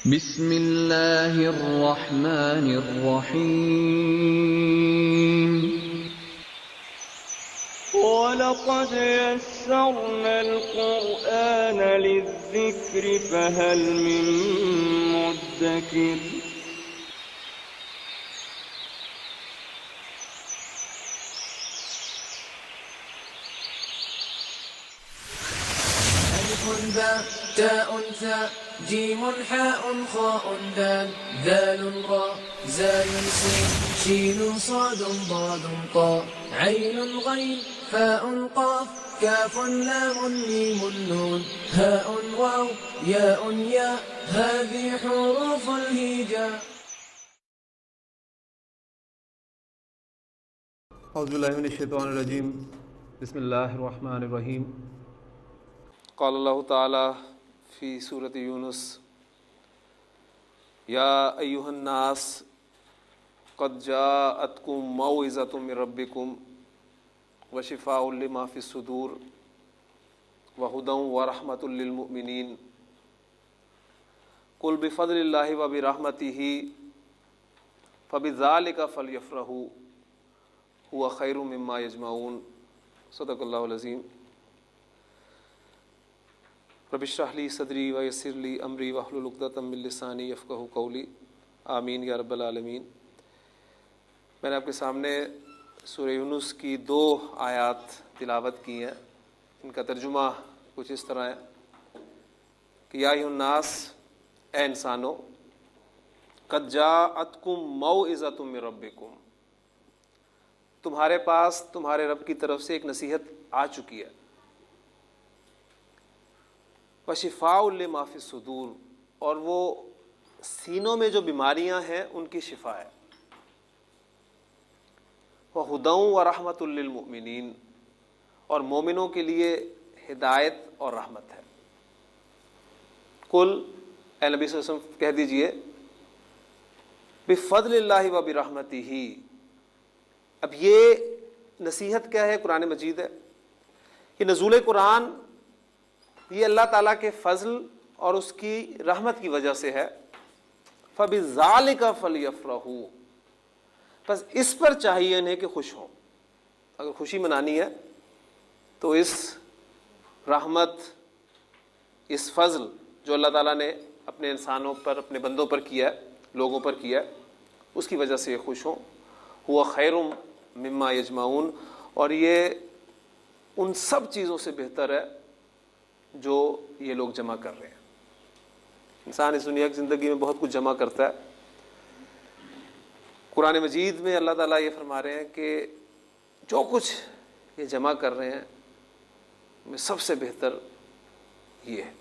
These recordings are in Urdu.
بسم اللہ الرحمن الرحیم وَلَقَدْ يَسَّرْنَا الْقُرْآنَ لِلذِّكْرِ فَهَلْ مِن مُّدَّكِرٍ ألف باء تاء ثاء جيم حاء خاء دال ذال راء زال سين شين صاد ضاد طاء عين غين فاء قاف كاف لام ميم نون هاء واو ياء ياء هذه حروف الهجاء. اعوذ باللہ من الشیطان الرجیم بسم اللہ الرحمن الرحیم. قال اللہ تعالی فی سورۃ یونس یا ایھا الناس قد جاءتکم موعظۃ من ربکم وشفاء لما فی الصدور وہدی ورحمۃ للمؤمنین قل بفضل اللہ وبرحمتہ فبذلک فلیفرحوا هو خیر مما یجمعون. صدق اللہ العظیم. رب اشرح لی صدری ویسر لی امری واحلل عقدۃ من لسانی یفقہوا قولی. آمین یا رب العالمین. میں نے آپ کے سامنے سورہ یونس کی 2 آیات تلاوت کی ہیں. ان کا ترجمہ کچھ اس طرح ہے کہ یا ایھا الناس، اے انسانو، قد جاءتکم موعظۃ من ربکم، تمہارے پاس تمہارے رب کی طرف سے ایک نصیحت آ چکی ہے. وشفاء لما فی الصدور، اور وہ سینوں میں جو بیماریاں ہیں ان کی شفا ہے. وہدی ورحمۃ للمؤمنین، اور مومنوں کے لیے ہدایت اور رحمت ہے. قل، اے نبی صلی اللہ علیہ وسلم کہہ دیجئے، بفضل اللہ وبرحمتہ. اب یہ نصیحت کیا ہے؟ قرآن مجید ہے. یہ نزول قرآن یہ اللہ تعالیٰ کے فضل اور اس کی رحمت کی وجہ سے ہے. فَبِذَلِكَ فَلْيَفْرَحُوا، بس اس پر چاہیے انہیں کہ خوش ہوں. اگر خوشی منانی ہے تو اس رحمت، اس فضل جو اللہ تعالیٰ نے اپنے انسانوں پر، اپنے بندوں پر کیا ہے، لوگوں پر کیا ہے، اس کی وجہ سے یہ خوش ہوں. هو خیر مما یجمعون، اور یہ ان سب چیزوں سے بہتر ہے جو یہ لوگ جمع کر رہے ہیں. انسان اس دنیا کی زندگی میں بہت کچھ جمع کرتا ہے. قرآن مجید میں اللہ تعالیٰ یہ فرما رہے ہیں کہ جو کچھ یہ جمع کر رہے ہیں میں سب سے بہتر یہ ہے.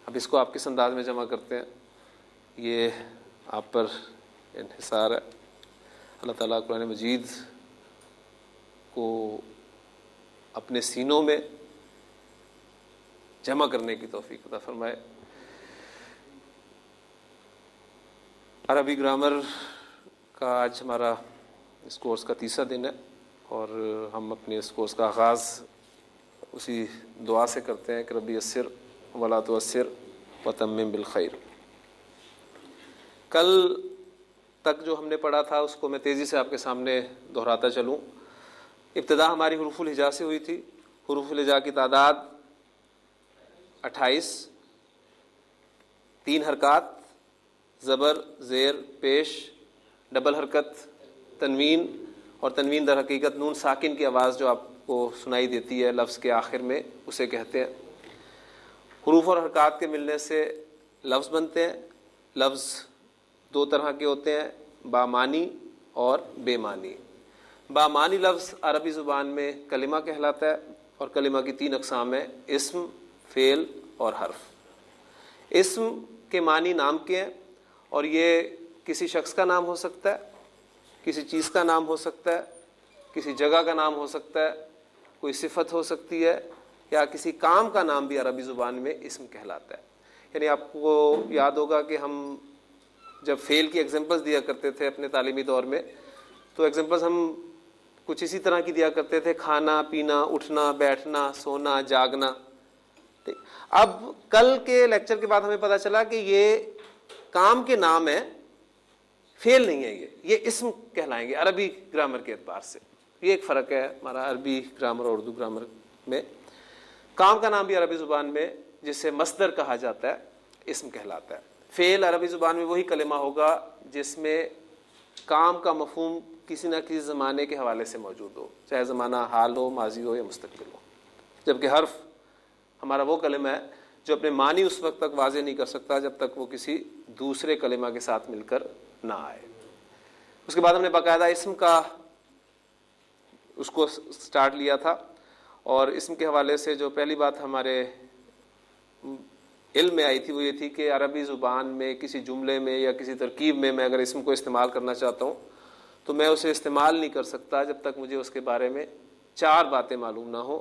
اب اس کو آپ کس انداز میں جمع کرتے ہیں یہ آپ پر انحصار ہے. اللہ تعالیٰ قرآن مجید کو اپنے سینوں میں جمع کرنے کی توفیق عطا فرمائے. عربی گرامر کا آج ہمارا اس کورس کا 3را دن ہے، اور ہم اپنے اس کورس کا آغاز اسی دعا سے کرتے ہیں کہ ربی یسر ولا تعسر وتمم بالخیر. کل تک جو ہم نے پڑھا تھا اس کو میں تیزی سے آپ کے سامنے دہراتا چلوں. ابتدا ہماری حروف الہجا سے ہوئی تھی. حروف الہجا کی تعداد 28، 3 حرکات، زبر، زیر، پیش، ڈبل حرکت، تنوین، اور تنوین در حقیقت نون ساکن کی آواز جو آپ کو سنائی دیتی ہے لفظ کے آخر میں، اسے کہتے ہیں. حروف اور حرکات کے ملنے سے لفظ بنتے ہیں. لفظ 2 طرح کے ہوتے ہیں، بامانی اور بے معنی. بامانی لفظ عربی زبان میں کلمہ کہلاتا ہے، اور کلمہ کی 3 اقسام ہیں: اسم، فعل اور حرف. اسم کے معنی نام کے ہیں، اور یہ کسی شخص کا نام ہو سکتا ہے، کسی چیز کا نام ہو سکتا ہے، کسی جگہ کا نام ہو سکتا ہے، کوئی صفت ہو سکتی ہے، یا کسی کام کا نام بھی عربی زبان میں اسم کہلاتا ہے. یعنی آپ کو یاد ہوگا کہ ہم جب فعل کی ایگزامپلس دیا کرتے تھے اپنے تعلیمی دور میں، تو ایگزامپلس ہم کچھ اسی طرح کی دیا کرتے تھے: کھانا، پینا، اٹھنا، بیٹھنا، سونا، جاگنا. ٹھیک. اب کل کے لیکچر کے بعد ہمیں پتہ چلا کہ یہ کام کے نام ہے، فعل نہیں ہے، یہ اسم کہلائیں گے عربی گرامر کے اعتبار سے. یہ ایک فرق ہے ہمارا عربی گرامر اور اردو گرامر میں. کام کا نام بھی عربی زبان میں جسے مصدر کہا جاتا ہے اسم کہلاتا ہے. فعل عربی زبان میں وہی کلمہ ہوگا جس میں کام کا مفہوم کسی نہ کسی زمانے کے حوالے سے موجود ہو، چاہے زمانہ حال ہو، ماضی ہو یا مستقبل ہو. جبکہ حرف ہمارا وہ کلمہ ہے جو اپنے معنی اس وقت تک واضح نہیں کر سکتا جب تک وہ کسی دوسرے کلمہ کے ساتھ مل کر نہ آئے. اس کے بعد ہم نے باقاعدہ اسم کا اس کو سٹارٹ لیا تھا، اور اسم کے حوالے سے جو پہلی بات ہمارے علم میں آئی تھی وہ یہ تھی کہ عربی زبان میں کسی جملے میں یا کسی ترکیب میں میں اگر اسم کو استعمال کرنا چاہتا ہوں تو میں اسے استعمال نہیں کر سکتا جب تک مجھے اس کے بارے میں 4 باتیں معلوم نہ ہوں.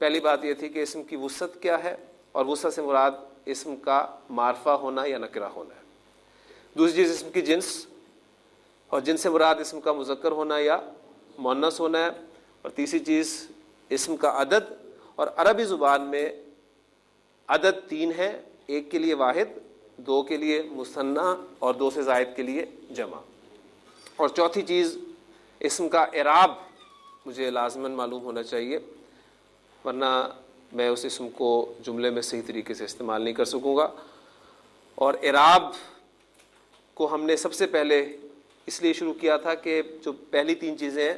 پہلی بات یہ تھی کہ اسم کی وسعت کیا ہے، اور وسعت سے مراد اسم کا معرفہ ہونا یا نکرہ ہونا ہے. دوسری چیز اسم کی جنس، اور جنس سے مراد اسم کا مذکر ہونا یا مؤنث ہونا ہے. اور تیسری چیز اسم کا عدد، اور عربی زبان میں عدد 3 ہے، 1 کے لیے واحد، 2 کے لیے مثنیٰ اور 2 سے زائد کے لیے جمع. اور چوتھی چیز اسم کا اعراب مجھے لازماً معلوم ہونا چاہیے، ورنہ میں اس اسم کو جملے میں صحیح طریقے سے استعمال نہیں کر سکوں گا. اور اعراب کو ہم نے سب سے پہلے اس لیے شروع کیا تھا کہ جو پہلی 3 چیزیں ہیں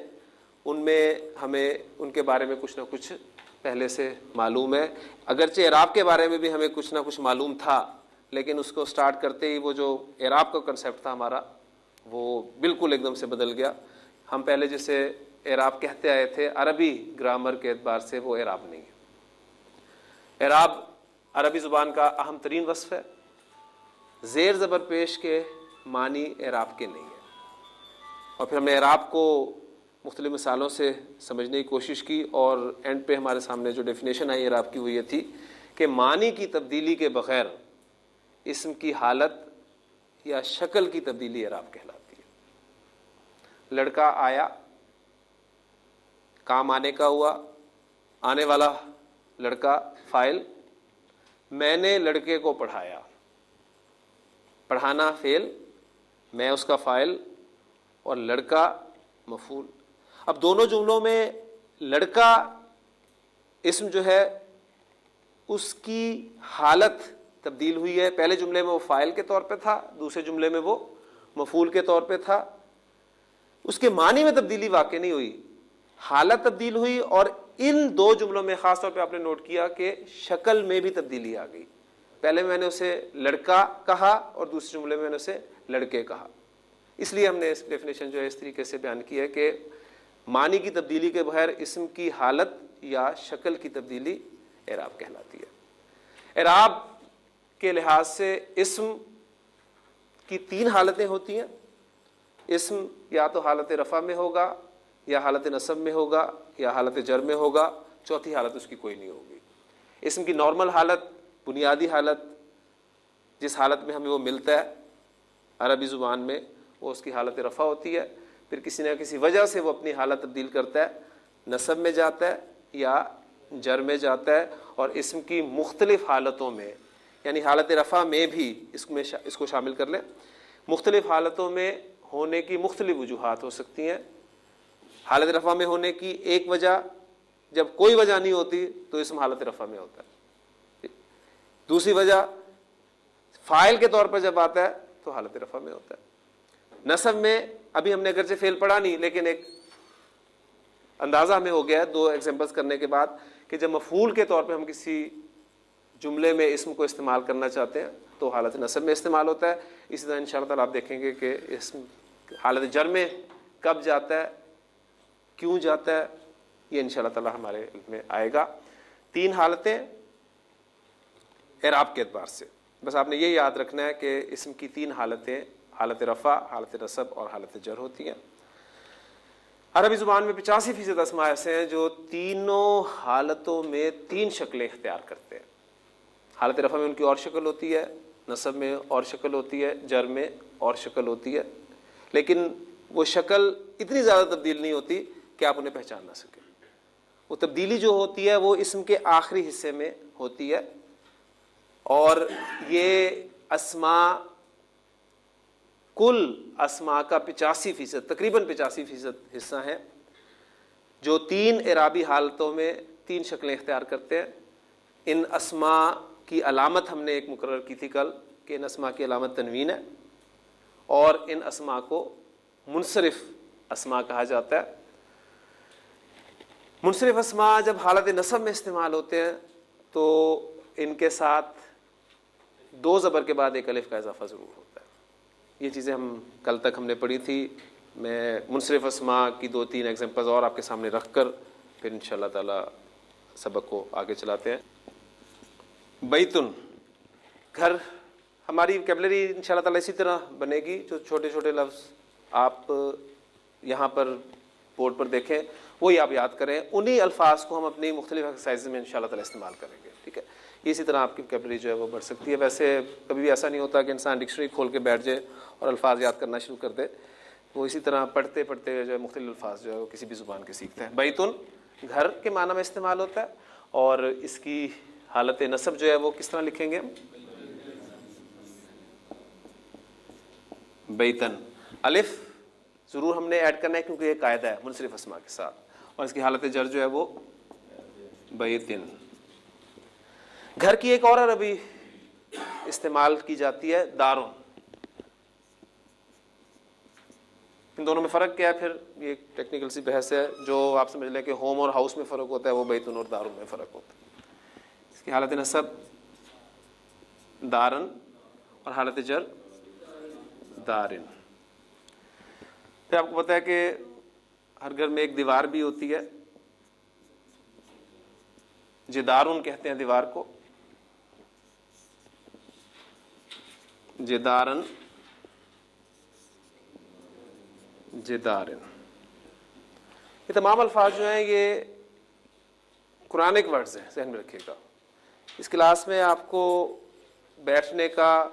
ان میں ہمیں ان کے بارے میں کچھ نہ کچھ پہلے سے معلوم ہے. اگرچہ اعراب کے بارے میں بھی ہمیں کچھ نہ کچھ معلوم تھا، لیکن اس کو سٹارٹ کرتے ہی وہ جو اعراب کا کنسیپٹ تھا ہمارا وہ بالکل ایک دم سے بدل گیا. ہم پہلے جسے اعراب کہتے آئے تھے عربی گرامر کے اعتبار سے وہ اعراب نہیں ہے. اعراب عربی زبان کا اہم ترین وصف ہے. زیر زبر پیش کے معنی اعراب کے نہیں ہیں. اور پھر ہم نے اعراب کو مختلف مثالوں سے سمجھنے کی کوشش کی، اور اینڈ پہ ہمارے سامنے جو ڈیفینیشن آئی اعراب کی وہ یہ تھی کہ معنی کی تبدیلی کے بغیر اسم کی حالت یا شکل کی تبدیلی اعراب کہلاتی ہے. لڑکا آیا، کام آنے کا ہوا، آنے والا لڑکا فاعل، میں نے لڑکے کو پڑھایا. پڑھانا فعل، میں اس کا فاعل اور لڑکا مفعول. اب دونوں جملوں میں لڑکا اسم جو ہے اس کی حالت تبدیل ہوئی ہے. پہلے جملے میں وہ فاعل کے طور پہ تھا، دوسرے جملے میں وہ مفعول کے طور پہ تھا. اس کے معنی میں تبدیلی واقع نہیں ہوئی، حالت تبدیل ہوئی. اور ان 2 جملوں میں خاص طور پہ آپ نے نوٹ کیا کہ شکل میں بھی تبدیلی آ گئی. پہلے میں نے اسے لڑکا کہا اور دوسرے جملے میں نے اسے لڑکے کہا. اس لیے ہم نے اس ڈیفینیشن جو ہے اس طریقے سے بیان کی ہے کہ معنی کی تبدیلی کے بغیر اسم کی حالت یا شکل کی تبدیلی اعراب کہلاتی ہے. اعراب کے لحاظ سے اسم کی 3 حالتیں ہوتی ہیں. اسم یا تو حالت رفع میں ہوگا، یا حالت نصب میں ہوگا، یا حالت جر میں ہوگا. چوتھی حالت اس کی کوئی نہیں ہوگی. اسم کی نارمل حالت، بنیادی حالت، جس حالت میں ہمیں وہ ملتا ہے عربی زبان میں، وہ اس کی حالت رفع ہوتی ہے. پھر کسی نہ کسی وجہ سے وہ اپنی حالت تبدیل کرتا ہے، نصب میں جاتا ہے یا جر میں جاتا ہے. اور اسم کی مختلف حالتوں میں، یعنی حالت رفع میں بھی اس کو شامل کر لیں، مختلف حالتوں میں ہونے کی مختلف وجوہات ہو سکتی ہیں. حالت رفع میں ہونے کی ایک وجہ، جب کوئی وجہ نہیں ہوتی تو اسم حالت رفع میں ہوتا ہے. دوسری وجہ فاعل کے طور پر جب آتا ہے تو حالت رفع میں ہوتا ہے. نصب میں ابھی ہم نے اگرچہ فعل پڑھا نہیں، لیکن ایک اندازہ ہمیں ہو گیا ہے 2 ایگزامپلس کرنے کے بعد کہ جب مفعول کے طور پہ ہم کسی جملے میں اسم کو استعمال کرنا چاہتے ہیں تو حالت نصب میں استعمال ہوتا ہے. اسی طرح انشاءاللہ تعالیٰ آپ دیکھیں گے کہ اسم حالت جر میں کب جاتا ہے، کیوں جاتا ہے، یہ انشاءاللہ تعالیٰ ہمارے علم میں آئے گا. 3 حالتیں اعراب کے اعتبار سے. بس آپ نے یہ یاد رکھنا ہے کہ اسم کی 3 حالتیں حالت رفع، حالت نصب اور حالت جر ہوتی ہیں. عربی زبان میں 85% اسماء ایسے ہیں جو تینوں حالتوں میں 3 شکلیں اختیار کرتے ہیں. حالت رفع میں ان کی اور شکل ہوتی ہے، نصب میں اور شکل ہوتی ہے، جر میں اور شکل ہوتی ہے، لیکن وہ شکل اتنی زیادہ تبدیل نہیں ہوتی کہ آپ انہیں پہچان نہ سکیں. وہ تبدیلی جو ہوتی ہے وہ اسم کے آخری حصے میں ہوتی ہے، اور یہ اسماء کل اسماء کا 85%، تقریباً 85% حصہ ہیں، جو 3 اعرابی حالتوں میں 3 شکلیں اختیار کرتے ہیں۔ ان اسماء کی علامت ہم نے ایک مقرر کی تھی کل کہ ان اسماء کی علامت تنوین ہے، اور ان اسماء کو منصرف اسماء کہا جاتا ہے۔ منصرف اسماء جب حالت نصب میں استعمال ہوتے ہیں تو ان کے ساتھ 2 زبر کے بعد ایک الف کا اضافہ ضرور ہوتا ہے۔ یہ چیزیں کل تک ہم نے پڑھی تھی۔ میں منصرف اسماء کی 2-3 ایگزامپلز اور آپ کے سامنے رکھ کر پھر انشاءاللہ تعالی سبق کو آگے چلاتے ہیں۔ بیتن، گھر، ہماری ویکیبلری انشاءاللہ تعالی اسی طرح بنے گی۔ جو چھوٹے چھوٹے لفظ آپ یہاں پر بورڈ پر دیکھیں وہی آپ یاد کریں، انہی الفاظ کو ہم اپنی مختلف ایکسرسائز میں انشاءاللہ تعالی استعمال کریں گے، ٹھیک ہے؟ اسی طرح آپ کی ویکیبلری جو ہے وہ بڑھ سکتی ہے۔ ویسے کبھی بھی ایسا نہیں ہوتا کہ انسان ڈکشنری کھول کے بیٹھ جائے اور الفاظ یاد کرنا شروع کر دے، وہ اسی طرح پڑھتے پڑھتے جو ہے مختلف الفاظ جو ہے وہ کسی بھی زبان کے سیکھتے ہیں۔ بیتن گھر کے معنی میں استعمال ہوتا ہے، اور اس کی حالت نصب جو ہے وہ کس طرح لکھیں گے ہم؟ بیتن، الف ضرور ہم نے ایڈ کرنا ہے کیونکہ یہ قاعدہ ہے منصرف اسماء کے ساتھ، اور اس کی حالت جر جو ہے وہ بیتن۔ گھر کی ایک اور عربی استعمال کی جاتی ہے دارن۔ ان دونوں میں فرق کیا ہے؟ پھر یہ ایک ٹیکنیکل سی بحث ہے، جو آپ سمجھ لیں کہ ہوم اور ہاؤس میں فرق ہوتا ہے وہ بیتن اور دارن میں فرق ہوتا ہے۔ اس کی حالت نصب دارن اور حالت جر دارن۔ پھر آپ کو پتہ ہے کہ ہر گھر میں ایک دیوار بھی ہوتی ہے، جدارن کہتے ہیں دیوار کو، جدارن، جدارن۔ یہ تمام الفاظ جو ہیں یہ قرآنک ورڈز ہیں، ذہن میں رکھیے گا۔ اس کلاس میں آپ کو بیٹھنے کا،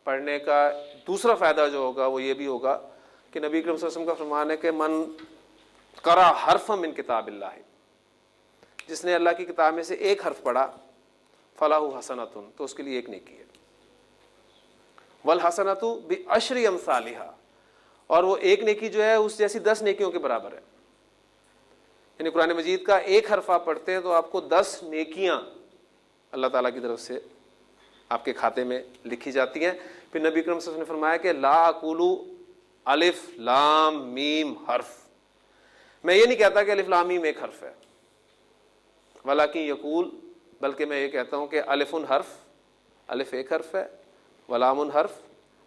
پڑھنے کا دوسرا فائدہ جو ہوگا وہ یہ بھی ہوگا کہ نبی کریم صلی اللہ علیہ وسلم کا فرمان ہے کہ من قرأ حرفا من کتاب اللہ، جس نے اللہ کی کتاب میں سے ایک حرف پڑھا، فلاح حسنۃ، تو اس کے لیے ایک نیکی ہے، والحسنۃ بعشر امثالھا، اور وہ ایک نیکی جو ہے اس جیسی 10 نیکیوں کے برابر ہے۔ یعنی قرآن مجید کا ایک حرف آپ پڑھتے ہیں تو آپ کو 10 نیکیاں اللہ تعالیٰ کی طرف سے آپ کے کھاتے میں لکھی جاتی ہیں۔ پھر نبی کریم صلی اللہ علیہ وسلم نے فرمایا کہ لا اقول الف لام میم حرف، میں یہ نہیں کہتا کہ الف لام میم ایک حرف ہے، ولکن یقول، بلکہ میں یہ کہتا ہوں کہ الف حرف، الف ایک حرف ہے، ولام حرف،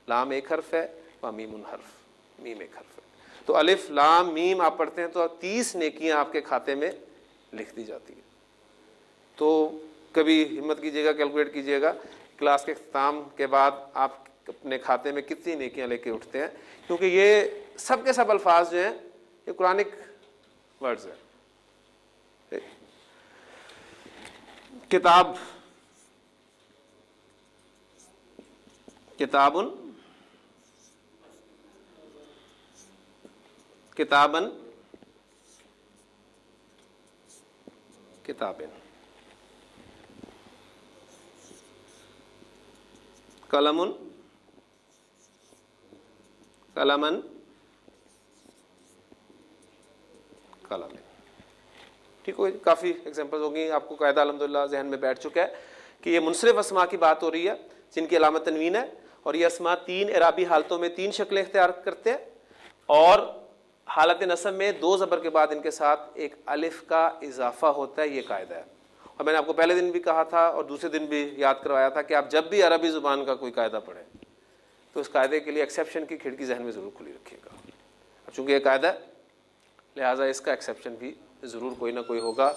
لام ایک حرف ہے، ومیم حرف، میم ایک حرف ہے۔ تو الف لام میم آپ پڑھتے ہیں تو 30 نیکیاں آپ کے کھاتے میں لکھ دی جاتی ہیں۔ تو کبھی ہمت کیجیے گا، کیلکولیٹ کیجیے گا کلاس کے اختتام کے بعد آپ اپنے کھاتے میں کتنی نیکیاں لے کے اٹھتے ہیں، کیونکہ یہ سب کے سب الفاظ جو ہیں یہ قرآنک ورڈز ہیں۔ کتاب، کتابن، کتابن، کتابن، قلمن، قلمن، قلمن۔ ٹھیک ہو، کافی ایگزامپلز ہوگی، آپ کو قاعدہ الحمدللہ ذہن میں بیٹھ چکا ہے کہ یہ منصرف اسماء کی بات ہو رہی ہے جن کی علامت تنوین ہے، اور یہ اسماء 3 اعرابی حالتوں میں 3 شکلیں اختیار کرتے ہیں، اور حالت نصب میں 2 زبر کے بعد ان کے ساتھ ایک الف کا اضافہ ہوتا ہے، یہ قاعدہ ہے۔ اور میں نے آپ کو پہلے دن بھی کہا تھا اور دوسرے دن بھی یاد کروایا تھا کہ آپ جب بھی عربی زبان کا کوئی قاعدہ پڑھیں تو اس قاعدے کے لیے ایکسیپشن کی کھڑکی ذہن میں ضرور کھلی رکھیے گا۔ اب چونکہ یہ قاعدہ ہے لہٰذا اس کا ایکسیپشن بھی ضرور کوئی نہ کوئی ہوگا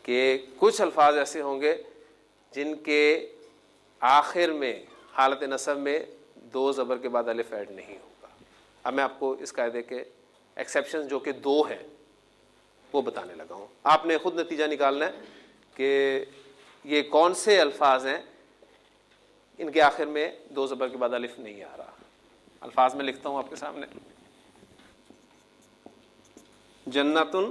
کہ کچھ الفاظ ایسے ہوں گے جن کے آخر میں حالت نصب میں 2 زبر کے بعد الف ایڈ نہیں ہوگا۔ اب میں آپ کو اس قاعدے کے ایکسیپشن جو کہ 2 ہیں وہ بتانے لگا ہوں، آپ نے خود نتیجہ نکالنا ہے کہ یہ کون سے الفاظ ہیں ان کے آخر میں 2 زبر کے بعد الف نہیں آ رہا۔ الفاظ میں لکھتا ہوں آپ کے سامنے، جنتن،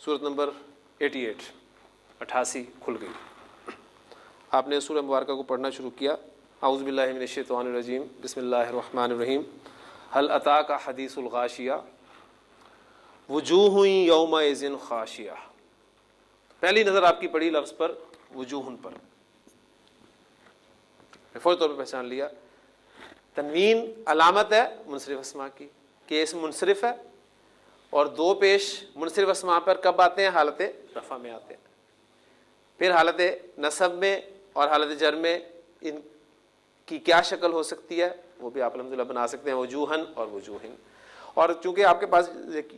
صورت نمبر 88 کھل گئی. آپ نے سورہ مبارکہ کو پڑھنا شروع کیا. اعوذ باللہ من الشیطان الرجیم بسم اللہ الرحمن الرحیم. هل اتاک حدیث الغاشیہ وجوہ یومئذ خاشیہ. پہلی نظر آپ کی پڑی لفظ پر وجوہن پر، فوری طور پہ پہچان لیا. تنوین علامت ہے منصرف اسماء کی کہ اسم منصرف ہے، اور دو پیش منصرف اسماء پر کب آتے ہیں؟ حالت رفع میں آتے ہیں. پھر حالت نصب میں اور حالت جر میں ان کی کیا شکل ہو سکتی ہے وہ بھی آپ الحمدللہ بنا سکتے ہیں، وجوہن اور وجوہن. اور چونکہ آپ کے پاس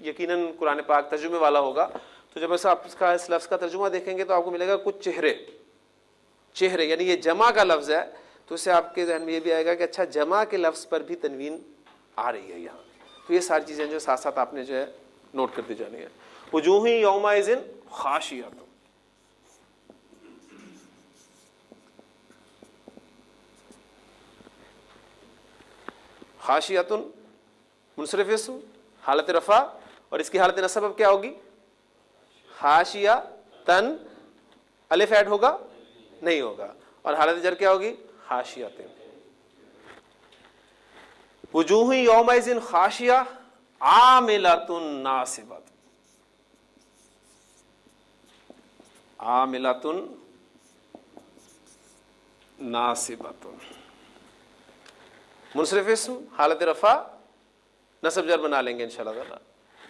یقیناً قرآن پاک ترجمے والا ہوگا، تو جب آپ اس لفظ کا ترجمہ دیکھیں گے تو آپ کو ملے گا کچھ چہرے یعنی یہ جمع کا لفظ ہے، تو اس سے آپ کے ذہن میں یہ بھی آئے گا کہ اچھا جمع کے لفظ پر بھی تنوین آ رہی ہے یہاں. تو یہ ساری چیزیں جو ساتھ ساتھ آپ نے جو ہے نوٹ کرتے جانی ہے. وجوہ یومئذ خاشیہ، خاشیۃ منصرف اسم حالت رفع، اور اس کی حالت نصب اب کیا ہوگی؟ خاشیہ تن. الف ایڈ ہوگا؟ نہیں ہوگا. اور حالت جر کیا ہوگی؟ خاشیۃ. وجوہ یومئذ خاشیہ عاملۃ ناصبۃ. عاملۃ ناصبۃ منصرف اسم حالت رفع نصب جر بنا لیں گے انشاءاللہ تعالی.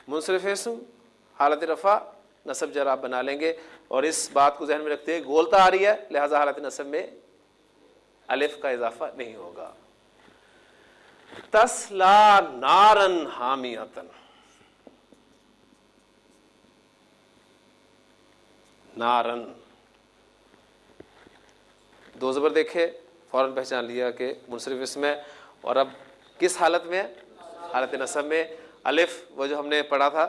منصرف اسم حالت رفع نصب جر آپ بنا لیں گے، اور اس بات کو ذہن میں رکھتے ہوئے گولتا آ رہی ہے لہذا حالت نصب میں الف کا اضافہ نہیں ہوگا. تسلا نارن حامیتن. نارن دو زبر دیکھے فوراً پہچان لیا کہ منصرف اسم ہے، اور اب کس حالت میں؟ حالت نصب میں. الف وہ جو ہم نے پڑھا تھا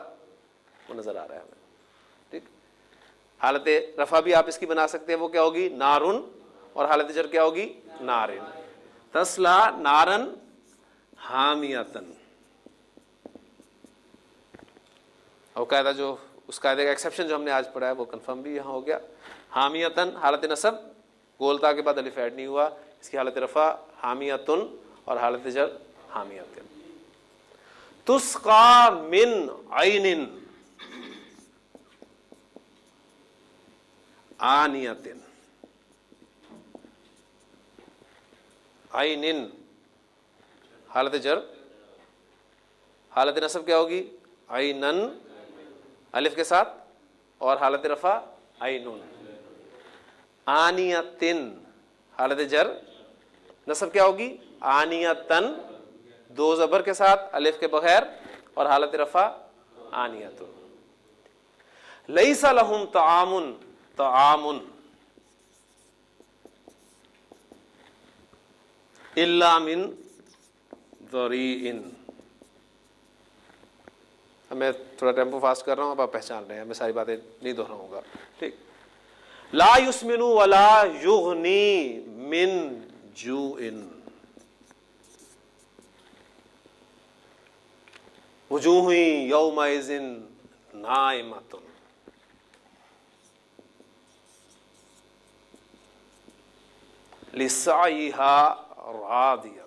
وہ نظر آ رہا ہے ہمیں. ٹھیک. حالت رفع بھی آپ اس کی بنا سکتے ہیں، وہ کیا ہوگی؟ نارن. اور حالت جر کیا ہوگی؟ نارن. تسلا نارن حامیتن. اور قاعدہ جو اس قاعدے کا ایکسیپشن جو ہم نے آج پڑھا ہے وہ کنفرم بھی یہاں ہو گیا. حامیتن حالت نصب گولتا کے بعد الف ایڈ نہیں ہوا، اس کی حالت رفع حامیتن اور حالت جر حامیتن. تسقا من عین آنیتن. عین حالت جر، حالت نصب کیا ہوگی؟ عینن الف کے ساتھ، اور حالت رفع عینن. آنیتن حالت جر نصب کیا ہوگی؟ آنیتن دو زبر کے ساتھ الف کے بغیر، اور حالت رفع آنیتن. لیس لہم طعام طعام الا من ضریع. میں تھوڑا ٹیمپو فاسٹ کر رہا ہوں، اب آپ پہچان رہے ہیں، میں ساری باتیں نہیں دہراؤں گا. ٹھیک. لا یسمن ولا یغنی من جوع. وجوہ یومئذ نائمۃ. لسعیہا راضیۃ.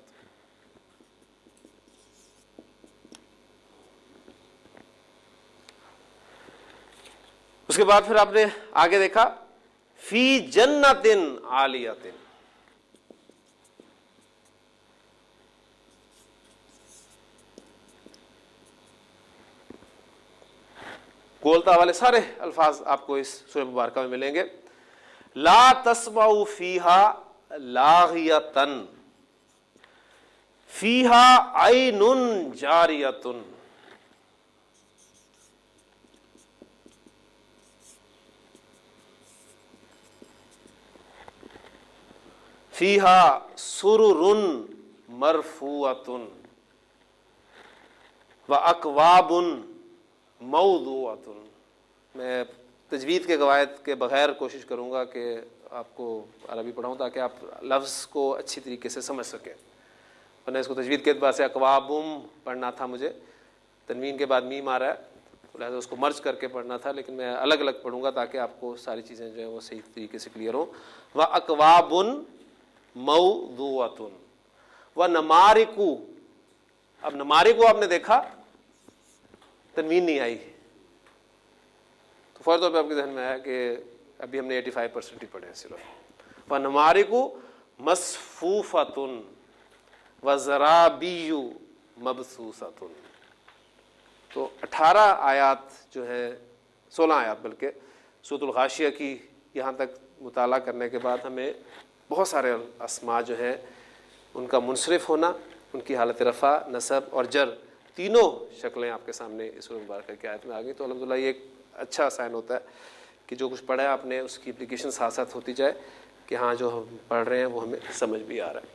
اس کے بعد پھر آپ نے آگے دیکھا فی جنت عالیۃ. گولتا والے سارے الفاظ آپ کو اس سورہ مبارکہ میں ملیں گے. لا تسمع فیہا لاغیۃ فیہا عین جاریۃ. فیہا سرر مرفوعۃ واکواب موضوعۃ. میں تجوید کے قواعد کے بغیر کوشش کروں گا کہ آپ کو عربی پڑھاؤں تاکہ آپ لفظ کو اچھی طریقے سے سمجھ سکیں. ورنہ اس کو تجوید کے اعتبار سے اکوابم پڑھنا تھا مجھے، تنوین کے بعد میم آ رہا ہے لہٰذا اس کو مرج کر کے پڑھنا تھا، لیکن میں الگ الگ پڑھوں گا تاکہ آپ کو ساری چیزیں جو ہیں وہ صحیح طریقے سے کلیئر ہوں. وَأَكْوَابٌ مَوْضُوعَةٌ وَنَمَارِقُ. اب نمارق کو آپ نے دیکھا تنوین نہیں آئی تو فوری طور پہ آپ کے ذہن میں آیا کہ ابھی ہم نے 85% ہی پڑھے ہیں صرف. وَنَمَارِقُ مَصْفُوفَةٌ وَزَرَابِيُّ مَبْثُوثَةٌ. تو 18 آیات جو ہے 16 آیات بلکہ سورۃ الغاشیہ کی یہاں تک مطالعہ کرنے کے بعد ہمیں بہت سارے اسماء جو ہیں ان کا منصرف ہونا، ان کی حالت رفع، نصب اور جر تینوں شکلیں آپ کے سامنے اس سورۃ مبارکہ کی آیت میں آ گئی. تو الحمدللہ یہ ایک اچھا سائن ہوتا ہے کہ جو کچھ پڑھا ہے آپ نے اس کی اپلیکیشن ساتھ ساتھ ہوتی جائے کہ ہاں جو ہم پڑھ رہے ہیں وہ ہمیں سمجھ بھی آ رہا ہے.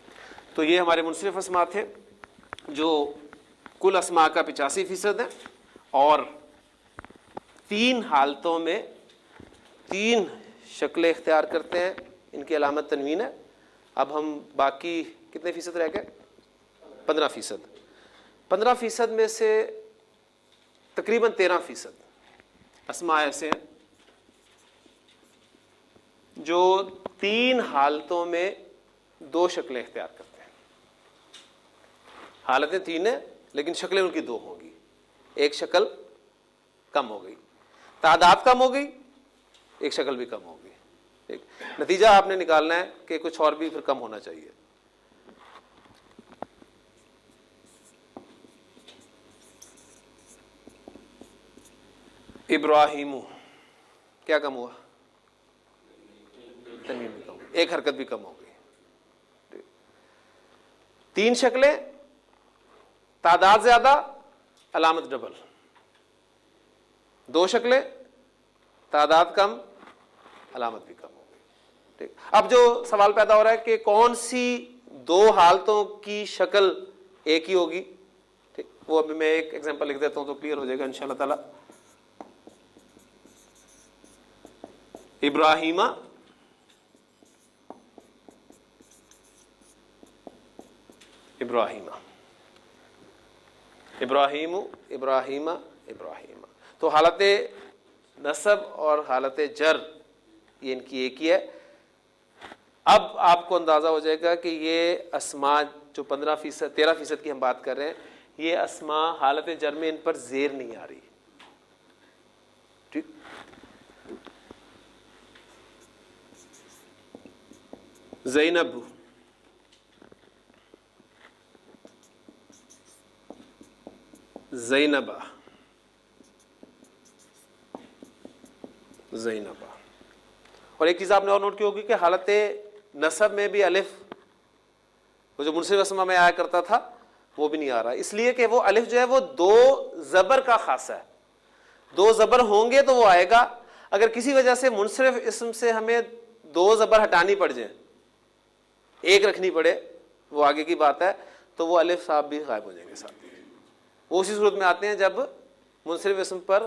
تو یہ ہمارے منصرف اسماء تھے جو کل اسماء کا 85% ہے اور 3 حالتوں میں 3 شکلیں اختیار کرتے ہیں. ان کی علامت تنوین ہے. اب ہم باقی کتنے فیصد رہ گئے؟ 15%. 15% میں سے تقریباً 13% اسماء ایسے ہیں جو 3 حالتوں میں 2 شکلیں اختیار کرتے ہیں. حالتیں 3 ہیں لیکن شکلیں ان کی 2 ہوں گی. ایک شکل کم ہو گئی، تعداد کم ہو گئی، ایک شکل بھی کم ہو گئی. نتیجہ آپ نے نکالنا ہے کہ کچھ اور بھی پھر کم ہونا چاہیے. ابراہیم، کیا کم ہوا؟ تنوین بھی کم، ایک حرکت بھی کم ہو گئی. 3 شکلیں، تعداد زیادہ، علامت ڈبل. 2 شکلیں، تعداد کم، علامت بھی کم ہو گئی. ٹھیک. اب جو سوال پیدا ہو رہا ہے کہ کون سی 2 حالتوں کی شکل ایک ہی ہوگی؟ ٹھیک. وہ ابھی میں ایک ایگزامپل لکھ دیتا ہوں تو کلیئر ہو جائے گا انشاءاللہ تعالی. ابراہیمہ، ابراہیمہ، ابراہیم، ابراہیمہ، ابراہیمہ. تو حالت نصب اور حالت جر یہ ان کی ایک ہی ہے. اب آپ کو اندازہ ہو جائے گا کہ یہ اسماء جو 15%، 13% کی ہم بات کر رہے ہیں، یہ اسماء حالت جر میں ان پر زیر نہیں آ رہی. ٹھیک. زینب، زینبہ، زینبہ. اور ایک چیز آپ نے اور نوٹ کی ہوگی کہ حالت نصب میں بھی الف، وہ جو منصرف اسماء میں آیا کرتا تھا وہ بھی نہیں آ رہا، اس لیے کہ وہ الف جو ہے وہ 2 زبر کا خاصہ ہے. 2 زبر ہوں گے تو وہ آئے گا. اگر کسی وجہ سے منصرف اسم سے ہمیں 2 زبر ہٹانی پڑ جائیں، ایک رکھنی پڑے، وہ آگے کی بات ہے، تو وہ الف صاحب بھی غائب ہو جائیں گے ساتھ. وہ اسی صورت میں آتے ہیں جب منصرف اسم پر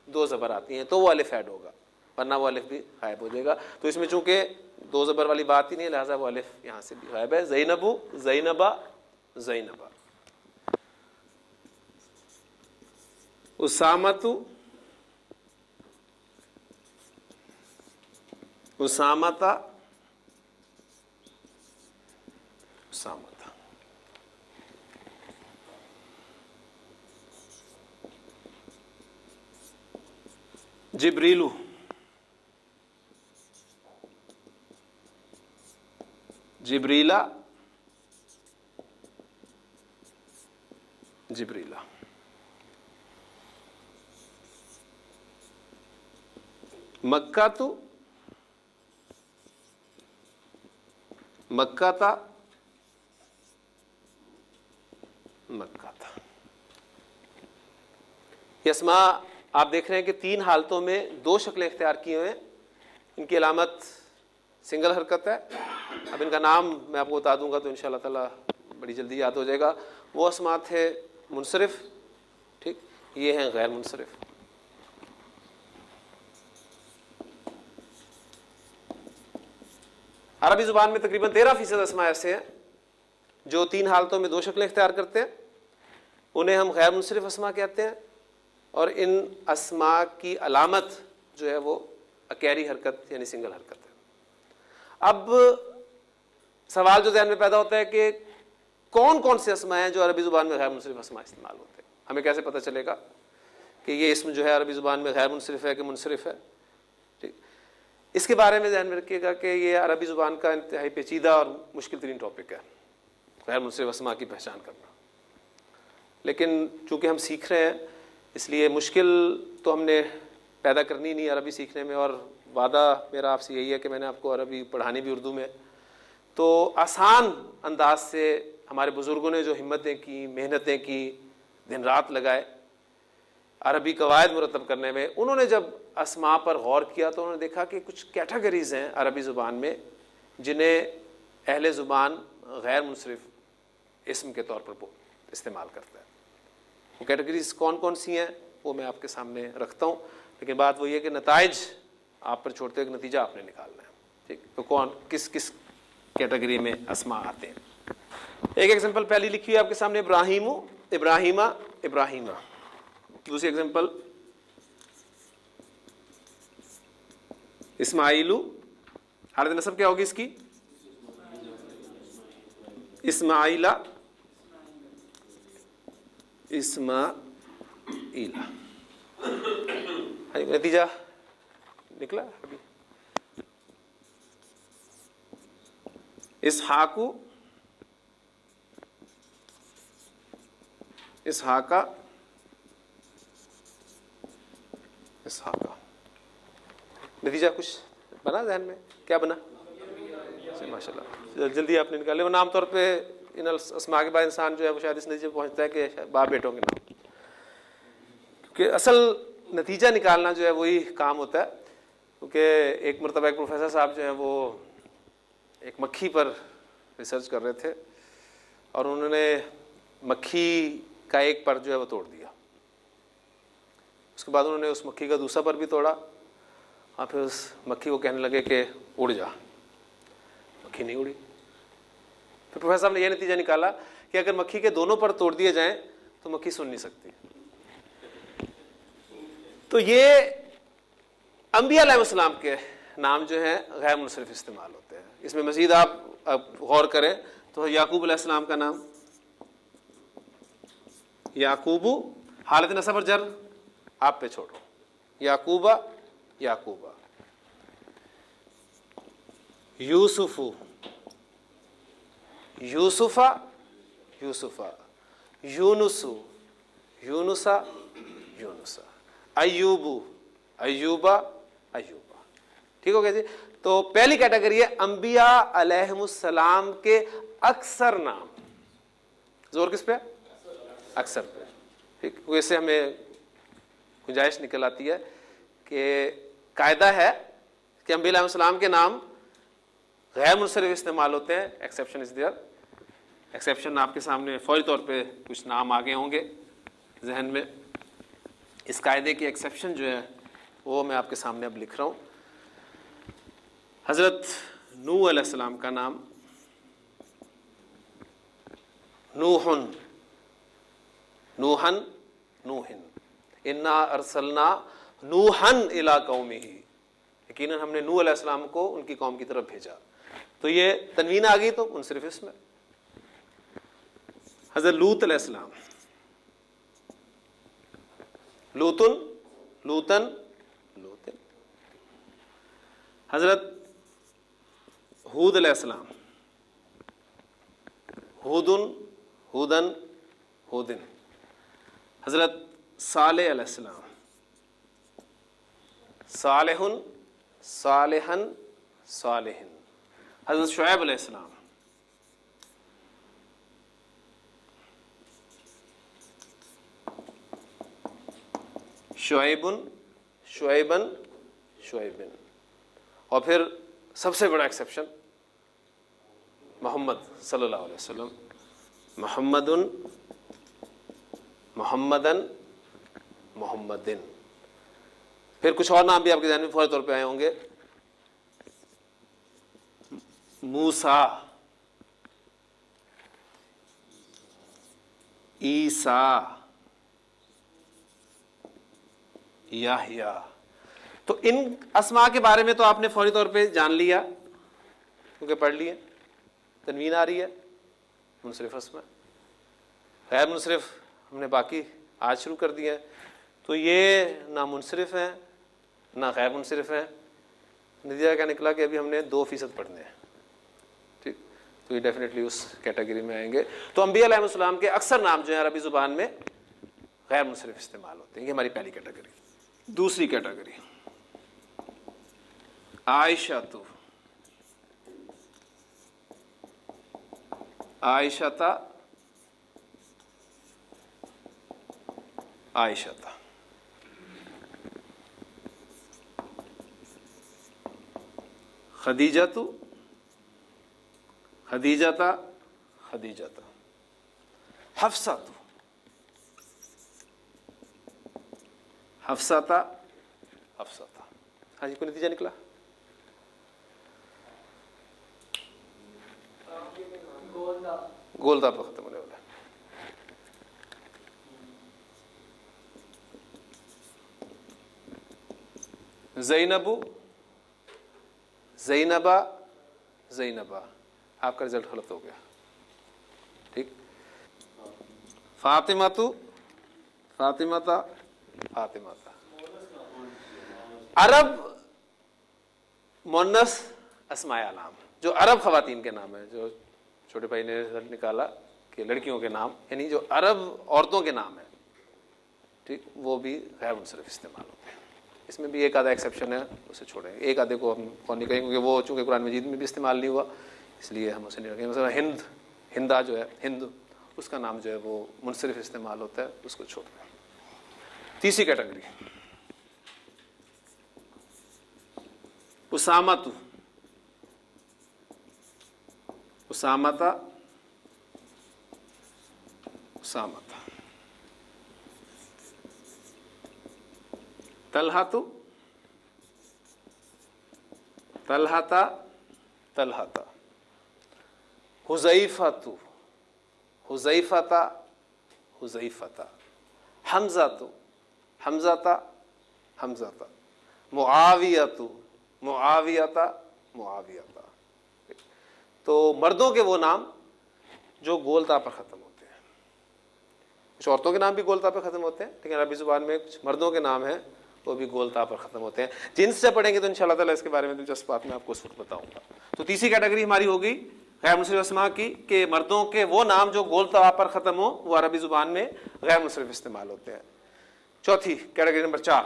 2 زبر آتی ہیں تو وہ الف ایڈ ہوگا، ورنہ وہ الف بھی غائب ہو جائے گا. تو اس میں چونکہ 2 زبر والی بات ہی نہیں ہے لہٰذا وہ الف یہاں سے بھی غائب ہے. زینبو، زینبہ، زینبہ. اسامۃ، اسامۃ، اسامۃ. جبریلو، جبریلا، جبریلا. مکہ تو، مکہ تا، مکہ تھا. یہ اسماء آپ دیکھ رہے ہیں کہ 3 حالتوں میں 2 شکلیں اختیار کی ہوئے ہیں. ان کی علامت سنگل حرکت ہے. اب ان کا نام میں آپ کو بتا دوں گا تو انشاءاللہ تعالی بڑی جلدی یاد ہو جائے گا. وہ اسماء تھے منصرف، ٹھیک، یہ ہیں غیر منصرف. عربی زبان میں تقریباً 13% اسماء ایسے ہیں جو 3 حالتوں میں 2 شکلیں اختیار کرتے ہیں. انہیں ہم غیر منصرف اسماء کہتے ہیں. اور ان اسماء کی علامت جو ہے وہ اکیری حرکت یعنی سنگل حرکت ہے۔ اب سوال جو ذہن میں پیدا ہوتا ہے کہ کون کون سے اسماء ہیں جو عربی زبان میں غیر منصرف اسماء استعمال ہوتے ہیں، ہمیں کیسے پتہ چلے گا کہ یہ اسم جو ہے عربی زبان میں غیر منصرف ہے کہ منصرف ہے؟ ٹھیک، اس کے بارے میں ذہن میں رکھیے گا کہ یہ عربی زبان کا انتہائی پیچیدہ اور مشکل ترین ٹاپک ہے، غیر منصرف اسماء کی پہچان کرنا۔ لیکن چونکہ ہم سیکھ رہے ہیں اس لیے مشکل تو ہم نے پیدا کرنی نہیں عربی سیکھنے میں، اور وعدہ میرا آپ سے یہی ہے کہ میں نے آپ کو عربی پڑھانی بھی اردو میں، تو آسان انداز سے ہمارے بزرگوں نے جو ہمتیں کی، محنتیں کی، دن رات لگائے عربی قواعد مرتب کرنے میں، انہوں نے جب اسماء پر غور کیا تو انہوں نے دیکھا کہ کچھ کیٹیگریز ہیں عربی زبان میں جنہیں اہل زبان غیر منصرف اسم کے طور پر استعمال کرتا ہے۔ وہ کیٹیگریز کون کون سی ہیں وہ میں آپ کے سامنے رکھتا ہوں، لیکن بات وہ یہ کہ نتائج آپ پر چھوڑتے ہوئے نتیجہ آپ نے نکالنا ہے، ٹھیک؟ تو کون کس کس کیٹیگری میں اسماء آتے ہیں۔ ایک ایگزامپل پہلی لکھی ہوئی آپ کے سامنے، ابراہیم، ابراہیمہ، ابراہیمہ۔ دوسری ایگزامپل اسماعیل، حالت نصب کیا ہوگی اس کی؟ اسماعیلہ، اسماعیلہ۔ نتیجہ نکلا ابھی؟ اسحاق، اسحاقہ، اسحاقہ۔ نتیجہ کچھ بنا ذہن میں؟ کیا بنا؟ ماشاء اللہ جلدی آپ نے نکالے۔ ورنہ عام طور پہ ان اسماء کے بعد انسان جو ہے وہ شاید اس نتیجے پہ پہنچتا ہے کہ باپ بیٹوں کے نام، کیونکہ اصل نتیجہ نکالنا جو ہے وہی کام ہوتا ہے۔ کیونکہ ایک مرتبہ ایک پروفیسر صاحب جو ہیں وہ ایک مکھی پر ریسرچ کر رہے تھے، اور انہوں نے مکھی کا ایک پر جو ہے وہ توڑ دیا۔ اس کے بعد انہوں نے اس مکھی کا دوسرا پر بھی توڑا، اور پھر اس مکھی کو کہنے لگے کہ اڑ جا۔ مکھی نہیں اڑی۔ پھر پروفیسر صاحب نے یہ نتیجہ نکالا کہ اگر مکھی کے دونوں پر توڑ دیے جائیں تو مکھی سن نہیں سکتی۔ تو یہ انبیاء علیہ السلام کے نام جو ہیں غیر منصرف استعمال ہوتے ہیں۔ اس میں مزید آپ غور کریں تو یعقوب علیہ السلام کا نام یعقوب، حالت نصب اور جر آپ پہ چھوڑو، یعقوبہ، یعقوبہ۔ یوسف، یوسفہ، یوسفہ۔ یونس، یونسہ، یونسہ۔ ایوب، ایوبہ، ایوبہ۔ ٹھیک ہو گیا جی؟ تو پہلی کیٹیگری ہے انبیاء علیہم السلام کے اکثر نام۔ زور کس پہ؟ اکثر پہ۔ ٹھیک، اس سے ہمیں گنجائش نکل آتی ہے کہ قاعدہ ہے کہ انبیاء علیہ السلام کے نام غیر منصرف استعمال ہوتے ہیں، ایکسیپشن از دیئر۔ ایکسیپشن آپ کے سامنے فوری طور پہ کچھ نام آگے ہوں گے ذہن میں۔ اس قاعدے کی ایکسیپشن جو ہے وہ میں آپ کے سامنے اب لکھ رہا ہوں۔ حضرت نوح علیہ السلام کا نام نوحن، نوحن، نوحن۔ انا ارسلنا نوحن الی قومہ، یقیناً ہم نے نوح علیہ السلام کو ان کی قوم کی طرف بھیجا۔ تو یہ تنوین آ گئی تو منصرف اسم ہے۔ حضرت لوط علیہ السلام، لوتن، لوتن، لوتن۔ حضرت ہود علیہ السلام، ہودن، ہودن، ہودن۔ حضرت صالح علیہ السلام، صالحن، صالحن، صالحن۔ حضرت شعیب علیہ السلام، شعیبن، شعیبن، شعیبن۔ اور پھر سب سے بڑا ایکسیپشن محمد صلی اللہ علیہ وسلم، محمدن، محمدن، محمدن۔ پھر کچھ اور نام بھی آپ کے ذہن میں فوری طور پہ آئے ہوں گے، موسیٰ، عیسیٰ، یحییٰ. تو ان اسماء کے بارے میں تو آپ نے فوری طور پہ جان لیا کیونکہ پڑھ لیے. تنوین آ رہی ہے منصرف اسماء. غیر منصرف ہم نے باقی آج شروع کر دیا ہے. تو یہ نہ منصرف ہیں نہ غیر منصرف ہیں. نتیجہ کیا نکلا کہ ابھی ہم نے 2% پڑھنے ہیں. ٹھیک, تو یہ ڈیفینیٹلی اس کیٹیگری میں آئیں گے. تو انبیاء علیہ السلام کے اکثر نام جو ہیں عربی زبان میں غیر منصرف استعمال ہوتے ہیں. یہ ہماری پہلی کیٹیگری. دوسری کیٹیگری عائشہ. عائشہ عائشہ. خدیجہ خدیجہ. حفصہ حفصہ. ہاں جی, کوئی نتیجہ نکلا؟ گولدا پر ختم ہونے والا ہے. زینبا. آپ کا رزلٹ غلط ہو گیا. ٹھیک. فاطمہ. عرب مؤنث اسماء اعلام جو عرب خواتین کے نام ہیں, جو چھوٹے بھائی نے رزلٹ نکالا کہ لڑکیوں کے نام, یعنی جو عرب عورتوں کے نام ہیں, ٹھیک, وہ بھی غیر منصرف استعمال ہوتے ہیں. اس میں بھی ایک آدھا ایکسیپشن ہے, اسے چھوڑیں. ایک آدھے کو ہم کون نہیں کہیں کیونکہ وہ چونکہ قرآن مجید میں بھی استعمال نہیں ہوا, اس لیے ہم اسے نہیں رکھیں. مثلا ہندا جو ہے, ہند, اس کا نام جو ہے وہ منصرف استعمال ہوتا ہے, اس کو چھوڑ دیں. تیسری کیٹیگری اسامہ. طلحہ. حذیفہ. حمزہ. معاویہ. تو مردوں کے وہ نام جو گول تا پر ختم ہوتے ہیں. کچھ عورتوں کے نام بھی گول تا پر ختم ہوتے ہیں, لیکن عربی زبان میں کچھ مردوں کے نام ہیں وہ بھی گول تا پر ختم ہوتے ہیں. جن سے پڑھیں گے تو انشاءاللہ تعالیٰ اس کے بارے میں دلچسپ بات میں آپ کو اس وقت بتاؤں گا. تو تیسری کیٹیگری ہماری ہوگی غیر منصرف اسماء کی, کہ مردوں کے وہ نام جو گول تا پر ختم ہو وہ عربی زبان میں غیر منصرف استعمال ہوتے ہیں. چوتھی کیٹیگری نمبر 4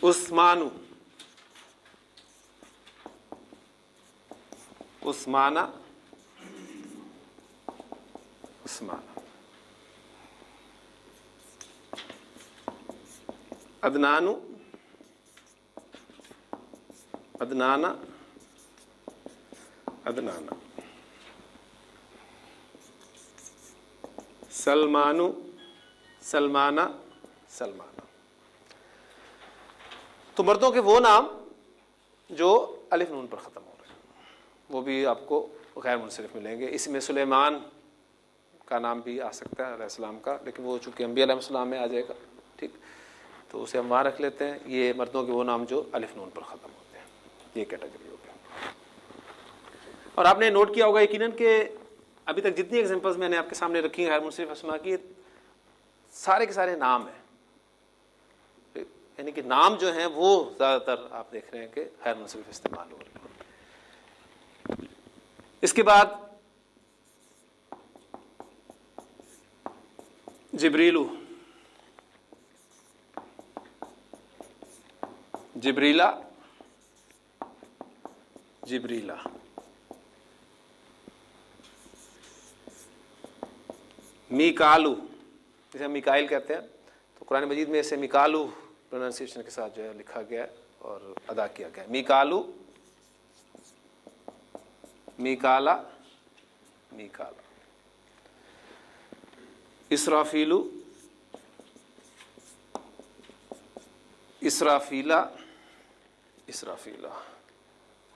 عثمان. عدنان. سلمان. تو مردوں کے وہ نام جو الف نون پر ختم ہو رہے ہیں وہ بھی آپ کو غیر منصرف ملیں گے. اس میں سلیمان کا نام بھی آ سکتا ہے علیہ السلام کا, لیکن وہ چونکہ انبیاء علیہ السلام میں آ جائے گا, ٹھیک, تو اسے ہم وہاں رکھ لیتے ہیں. یہ مردوں کے وہ نام جو الف نون پر ختم ہوتے ہیں, یہ کیٹیگری ہوگی. اور آپ نے نوٹ کیا ہوگا یقیناً کہ ابھی تک جتنی ایگزامپلز میں نے آپ کے سامنے رکھی ہیں غیر منصرف اسماء کی, سارے کے سارے نام ہیں, یعنی کہ نام جو ہیں وہ زیادہ تر آپ دیکھ رہے ہیں کہ غیر منصرف استعمال ہو رہے ہیں. اس کے بعد جبریلو, جبریلا, میکالو, جسے ہم میکائل کہتے ہیں, تو قرآن مجید میں اسے میکالو پروننسیشن کے ساتھ جو ہے لکھا گیا ہے اور ادا کیا گیا ہے. میکالو, میکالا. اسرافیلو, اسرافیلا.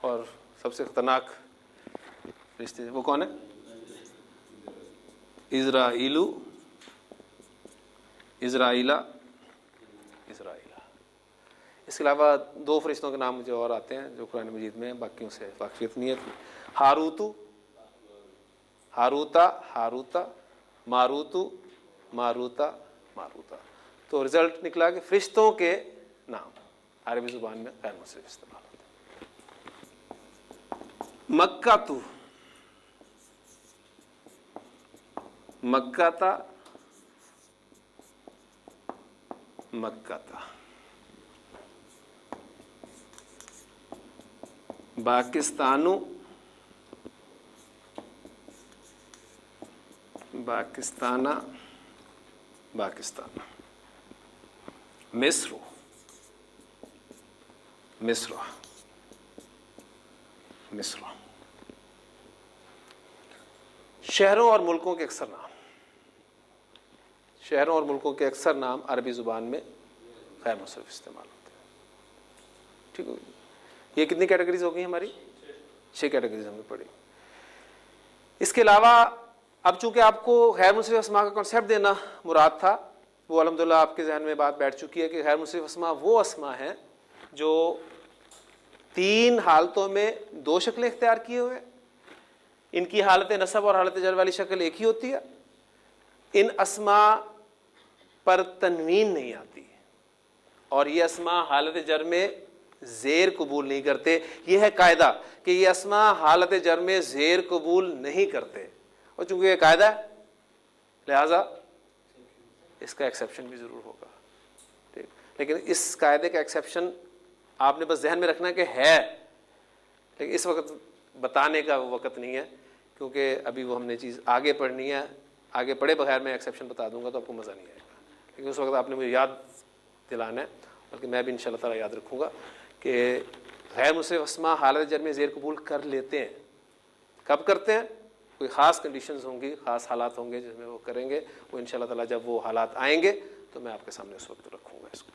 اور سب سے خطرناک رشتے وہ کون ہے؟ اسرائیلو. اسرائیلا، اسرائیلا۔ اس کے علاوہ 2 فرشتوں کے نام مجھے اور آتے ہیں جو قرآن مجید میں ہیں، باقیوں سے واقفیت نہیں ہے۔ ہاروتو، ہاروتا، ہاروتا، ماروتو، ماروتا، ماروتا۔ تو رزلٹ نکلا کہ فرشتوں کے نام عربی زبان میں غیر منصرف استعمال ہوتے ہیں۔ مکہ تو، مکہ تا، مکہ تا۔ پاکستانو، پاکستانہ، پاکستان۔ مصر، مصر، مصر۔ شہروں اور ملکوں کے اکثر نام، شہروں اور ملکوں کے اکثر نام عربی زبان میں غیر منصرف استعمال ہوتے ہیں۔ ٹھیک ہو گئی؟ یہ کتنی کیٹیگریز ہو گئی ہماری؟ 6 کیٹیگریز ہم نے پڑھی۔ اس کے علاوہ اب چونکہ آپ کو غیر منصرف اسماء کا کنسیپٹ دینا مراد تھا، وہ الحمدللہ آپ کے ذہن میں بات بیٹھ چکی ہے کہ غیر منصرف اسماء وہ اسماء ہیں جو 3 حالتوں میں 2 شکلیں اختیار کیے ہوئے، ان کی حالت نصب اور حالت جر والی شکل ایک ہی ہوتی ہے، ان اسماء پر تنوین نہیں آتی، اور یہ اسماء حالت جر میں زیر قبول نہیں کرتے۔ یہ ہے قاعدہ کہ یہ اسماء حالت جر میں زیر قبول نہیں کرتے، اور چونکہ یہ قاعدہ ہے لہذا اس کا ایکسیپشن بھی ضرور ہوگا۔ ٹھیک، لیکن اس قاعدے کا ایکسیپشن آپ نے بس ذہن میں رکھنا کہ ہے، لیکن اس وقت بتانے کا وقت نہیں ہے، کیونکہ ابھی وہ ہم نے چیز آگے پڑھنی ہے۔ آگے پڑھے بغیر میں ایکسیپشن بتا دوں گا تو آپ کو مزہ نہیں آئے گا، لیکن اس وقت آپ نے مجھے یاد دلانا ہے، بلکہ میں بھی انشاءاللہ تعالیٰ یاد رکھوں گا کہ غیر منصرف اسماء حالت جر میں زیر قبول کر لیتے ہیں۔ کب کرتے ہیں؟ کوئی خاص کنڈیشنز ہوں گی، خاص حالات ہوں گے جس میں وہ کریں گے، وہ انشاءاللہ تعالیٰ جب وہ حالات آئیں گے تو میں آپ کے سامنے اس وقت رکھوں گا اس کو۔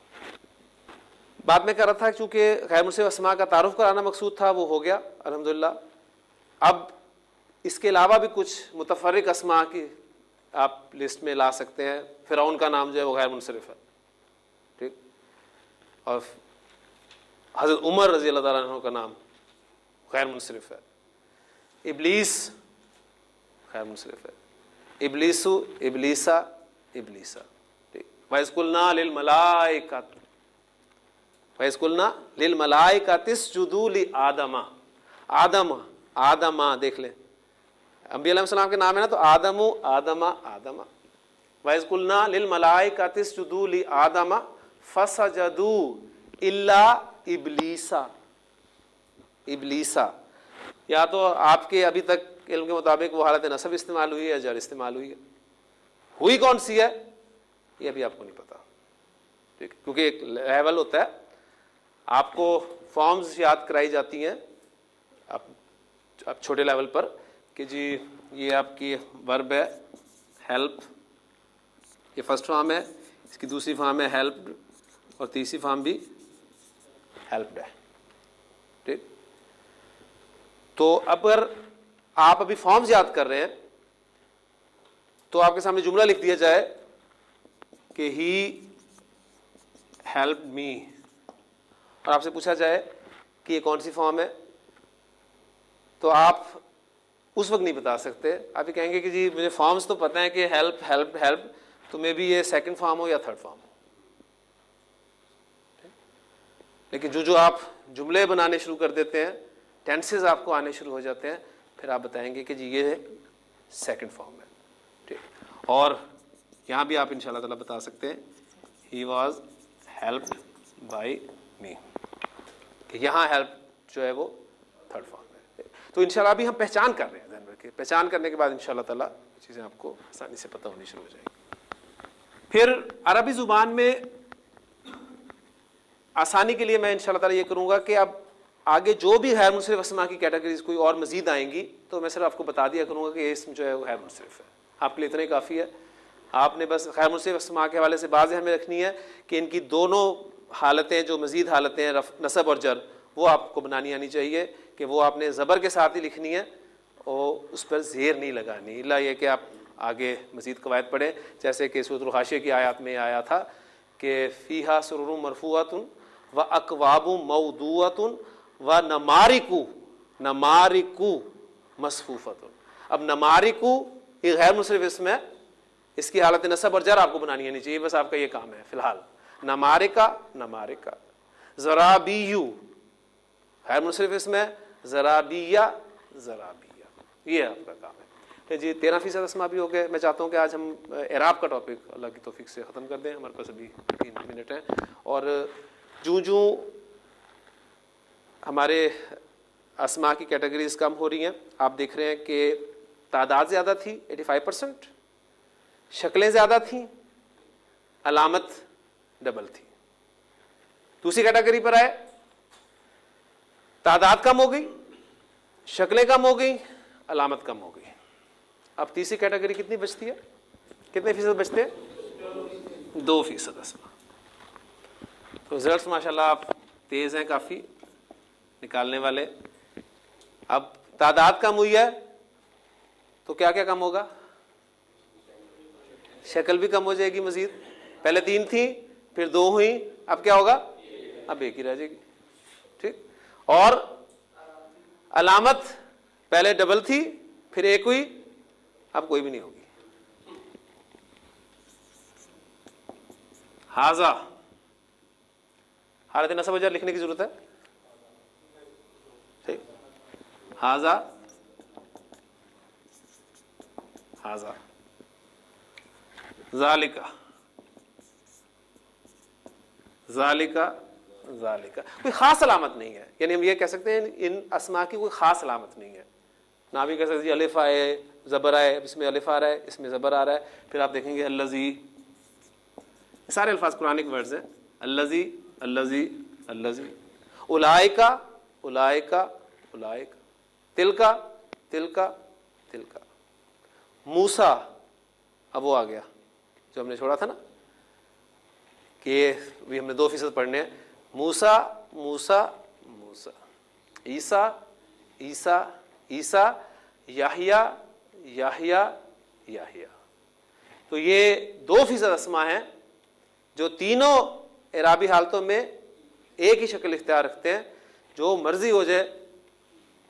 بات میں کر رہا تھا چونکہ غیر منصرف اسماء کا تعارف کرانا مقصود تھا، وہ ہو گیا الحمدللہ۔ اب اس کے علاوہ بھی کچھ متفرق اسماء کی آپ لسٹ میں لا سکتے ہیں۔ فرعون کا نام جو ہے وہ غیر منصرف ہے، ٹھیک، اور حضرت عمر رضی اللہ تعالیٰ عنہ کا نام غیر منصرف ہے۔ ابلیس غیر منصرف ہے، ابلیسو، ابلیسا، ابلیسا، ٹھیک۔ وَإِذْ قُلْنَا لِلْمَلَائِكَةِ، وَإِذْ قُلْنَا لِلْمَلَائِكَةِ اسْجُدُوا لِآدَمَ، آدم، آدم دیکھ لیں، انبیاء علیہ السلام کے نام ہے نا، تو آدم، آدم، آدم۔ وَإِذْ قُلْنَا لِلْمَلَائِكَةِ اسْجُدُوا لِآدَمَ فَسَجَدُوا إِلَّا إِبْلِيسَ، ابلیسا۔ یا تو آپ کے ابھی تک علم کے مطابق وہ حالت نصب استعمال ہوئی ہے یا جر استعمال ہوئی ہے، ہوئی کون سی ہے یہ ابھی آپ کو نہیں پتا، ٹھیک، کیونکہ ایک لیول ہوتا ہے، آپ کو فارمز یاد کرائی جاتی ہیں اب چھوٹے لیول پر کہ جی یہ آپ کی ورب ہے ہیلپ، یہ فرسٹ فارم ہے، اس کی دوسری فارم ہے ہیلپڈ، اور تیسری فارم بھی ہیلپڈ ہے، ٹھیک۔ تو اگر آپ ابھی فارمز یاد کر رہے ہیں تو آپ کے سامنے جملہ لکھ دیا جائے کہ ہی ہیلپڈ می، اور آپ سے پوچھا جائے کہ یہ کون سی فارم ہے، تو آپ اس وقت نہیں بتا سکتے، آپ یہ کہیں گے کہ جی مجھے فارمز تو پتہ ہیں کہ ہیلپ، ہیلپ، ہیلپ، تو مے بی یہ سیکنڈ فارم ہو یا تھرڈ فارم ہو، لیکن جو آپ جملے بنانے شروع کر دیتے ہیں، ٹینسز آپ کو آنے شروع ہو جاتے ہیں، پھر آپ بتائیں گے کہ جی یہ سیکنڈ فارم ہے، ٹھیک۔ اور یہاں بھی آپ انشاءاللہ تعالیٰ بتا سکتے ہیں he was helped by me, کہ یہاں ہیلپ جو ہے وہ تھرڈ فارم ہے۔ تو انشاءاللہ ابھی ہم پہچان کر رہے ہیں، ذہن رکھیں، پہچان کرنے کے بعد انشاءاللہ تعالیٰ چیزیں آپ کو آسانی سے پتہ ہونی شروع ہو جائیں گی۔ پھر عربی زبان میں آسانی کے لیے میں انشاءاللہ تعالیٰ یہ کروں گا کہ اب آگے جو بھی غیر منصرف اسماء کی کیٹیگریز کوئی اور مزید آئیں گی تو میں صرف آپ کو بتا دیا کروں گا کہ یہ اسم جو ہے وہ غیر منصرف ہے، آپ کے لیے اتنا ہی کافی ہے۔ آپ نے بس غیر منصرف اسماء کے حوالے سے بات ذہن میں رکھنی ہے کہ ان کی دونوں حالتیں، جو مزید حالتیں ہیں نصب اور جر، وہ آپ کو بنانی آنی چاہیے کہ وہ آپ نے زبر کے ساتھ ہی لکھنی ہے اور اس پر زیر نہیں لگانی، الا یہ کہ آپ آگے مزید قواعد پڑھیں، جیسے کہ سورۃ الغاشیہ کی آیات میں آیا تھا کہ فیہا سرر مرفوعۃ و اکواب موضوعۃ و نمارق مصفوفۃ. اب نمارق یہ غیر منصرف اسم ہے، اس کی حالت نصب اور جر آپ کو بنانی نہیں چاہیے، بس آپ کا یہ کام ہے فی الحال. نمارقہ. زرابیو غیر منصرف اسم ہے، زرابیہ، یہ آپ کا کام ہے. جی 13% اسما بھی ہو گئے. میں چاہتا ہوں کہ آج ہم اعراب کا ٹاپک اللہ کی توفیق سے ختم کر دیں. ہمارے پاس ابھی 3 منٹ ہیں، اور جو ہمارے اسما کی کیٹیگریز کم ہو رہی ہیں، آپ دیکھ رہے ہیں کہ تعداد زیادہ تھی 85%، شکلیں زیادہ تھیں، علامت ڈبل تھی. دوسری کیٹیگری پر آئے، تعداد کم ہو گئی، شکلیں کم ہو گئی، علامت کم ہو گئی. اب تیسری کیٹیگری کتنی بچتی ہے؟ کتنے فیصد بچتے ہیں؟ 2% اسما. تو رزلٹس ماشاءاللہ آپ تیز ہیں کافی نکالنے والے. اب تعداد کم ہوئی ہے تو کیا کیا کم ہوگا؟ شکل بھی کم ہو جائے گی مزید. پہلے 3 تھیں، پھر 2 ہوئیں، اب کیا ہوگا؟ اب 1 ہی رہ جائے گی. ٹھیک. اور علامت پہلے ڈبل تھی، پھر 1 ہوئی، اب کوئی بھی نہیں ہوگی. ہاذا حالت نصب و جر لکھنے کی ضرورت ہے. ٹھیک. ہاذا ذالکا کوئی خاص علامت نہیں ہے. یعنی ہم یہ کہہ سکتے ہیں ان اسما کی کوئی خاص علامت نہیں ہے. نہ بھی کہہ سکتے الف آئے، زبر آئے، اس میں الف آ رہا ہے، اس میں زبر آ رہا ہے. پھر آپ دیکھیں گے الذی، سارے الفاظ قرآنک ورڈز ہیں. الذی، اولئک، تلک. موسیٰ، اب وہ آ گیا جو ہم نے چھوڑا تھا نا کہ بھی ہم نے 2% پڑھنے ہیں. موسیٰ. عیسیٰ. یحییٰ. تو یہ 2% اسما ہیں جو تینوں اعرابی حالتوں میں ایک ہی شکل اختیار رکھتے ہیں. جو مرضی ہو جائے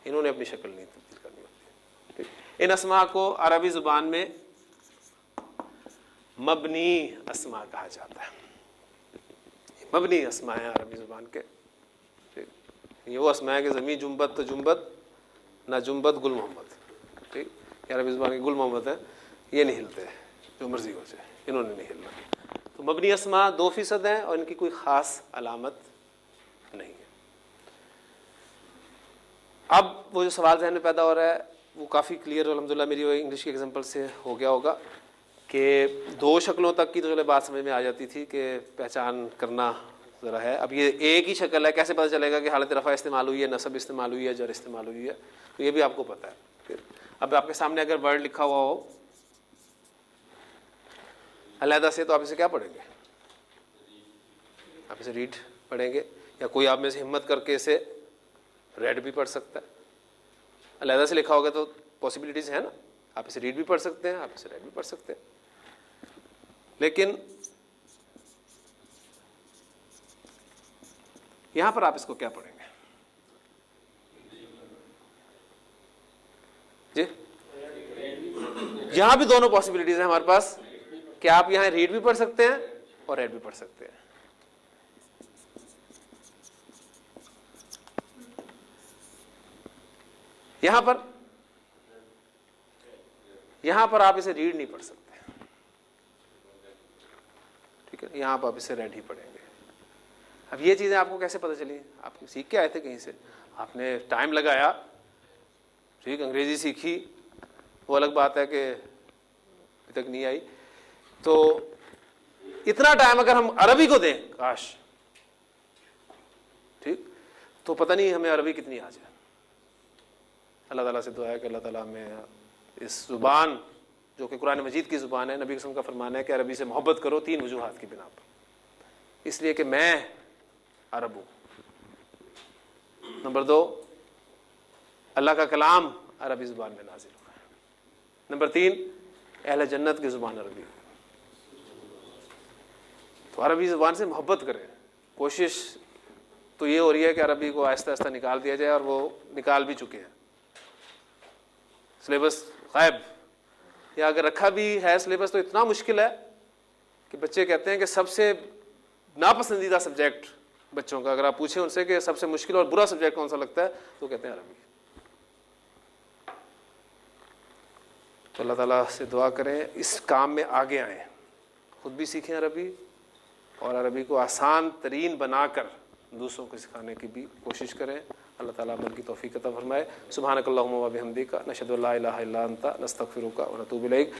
انہوں نے اپنی شکل نہیں تبدیل کرنی ہوتی. ان اسما کو عربی زبان میں مبنی اسما کہا جاتا ہے. مبنی اسما ہیں عربی زبان کے. یہ وہ اسما ہے کہ زمین جنبت تو جنبت، نہ جنبت گل محمد. ٹھیک. یہ عربی زبان کے گل محمد ہیں، یہ نہیں ہلتے، جو مرضی ہو جائے انہوں نے نہیں ہلنا. تو مبنی اسما 2% ہیں اور ان کی کوئی خاص علامت نہیں ہے. اب وہ جو سوال ذہن میں پیدا ہو رہا ہے وہ کافی کلیئر الحمدللہ میری وہ انگلش کے ایگزامپل سے ہو گیا ہوگا کہ 2 شکلوں تک کی تو چلے بات سمجھ میں آ جاتی تھی کہ پہچان کرنا ذرا ہے. اب یہ ایک ہی شکل ہے، کیسے پتہ چلے گا کہ حالت رفع استعمال ہوئی ہے، نصب استعمال ہوئی ہے، جر استعمال ہوئی ہے؟ تو یہ بھی آپ کو پتہ ہے. اب آپ کے سامنے اگر ورڈ لکھا ہوا ہو علیحدہ سے تو آپ اسے کیا پڑھیں گے؟ آپ اسے ریڈ پڑھیں گے، یا کوئی آپ میں سے ہمت کر کے اسے ریڈ بھی پڑھ سکتا ہے. علیحدہ سے لکھا ہوگا تو پاسبلٹیز ہیں نا، آپ اسے ریڈ بھی پڑھ سکتے ہیں، آپ اسے ریڈ بھی پڑھ سکتے ہیں. لیکن یہاں پر آپ اس کو کیا پڑھیں گے؟ جی یہاں بھی دونوں پاسبلٹیز ہیں ہمارے پاس کہ آپ یہاں ریڈ بھی پڑھ سکتے ہیں اور ریڈ بھی پڑھ سکتے ہیں. یہاں پر آپ اسے ریڈ نہیں پڑھ سکتے. ٹھیک ہے، یہاں پر آپ اسے ریڈ ہی پڑھیں گے. اب یہ چیزیں آپ کو کیسے پتہ چلی؟ آپ سیکھ کے آئے تھے کہیں سے، آپ نے ٹائم لگایا، ٹھیک، انگریزی سیکھی، وہ الگ بات ہے کہ ابھی تک نہیں آئی. تو اتنا ٹائم اگر ہم عربی کو دیں کاش، ٹھیک، تو پتہ نہیں ہمیں عربی کتنی آ جائے. اللہ تعالیٰ سے دعا ہے کہ اللہ تعالیٰ ہمیں اس زبان جو کہ قرآن مجید کی زبان ہے، نبی قسم کا فرمان ہے کہ عربی سے محبت کرو 3 وجوہات کی بنا پر. اس لیے کہ میں عرب ہوں. نمبر 2، اللہ کا کلام عربی زبان میں نازل ہوا ہے. نمبر 3، اہل جنت کی زبان عربی. تو عربی زبان سے محبت کریں. کوشش تو یہ ہو رہی ہے کہ عربی کو آہستہ آہستہ نکال دیا جائے، اور وہ نکال بھی چکے ہیں. سلیبس غائب، یا اگر رکھا بھی ہے سلیبس تو اتنا مشکل ہے کہ بچے کہتے ہیں کہ سب سے ناپسندیدہ سبجیکٹ بچوں کا، اگر آپ پوچھیں ان سے کہ سب سے مشکل اور برا سبجیکٹ کون سا لگتا ہے تو کہتے ہیں عربی. تو اللہ تعالیٰ سے دعا کریں اس کام میں آگے آئیں، خود بھی سیکھیں عربی، اور عربی کو آسان ترین بنا کر دوسروں کو سکھانے کی بھی کوشش کریں. اللہ تعالیٰ عمل کی توفیق عطا فرمائے. سبحانک اللہم و بحمدک، نشہد ان لا الہ الا انت، نستغفرک و نتوب الیک.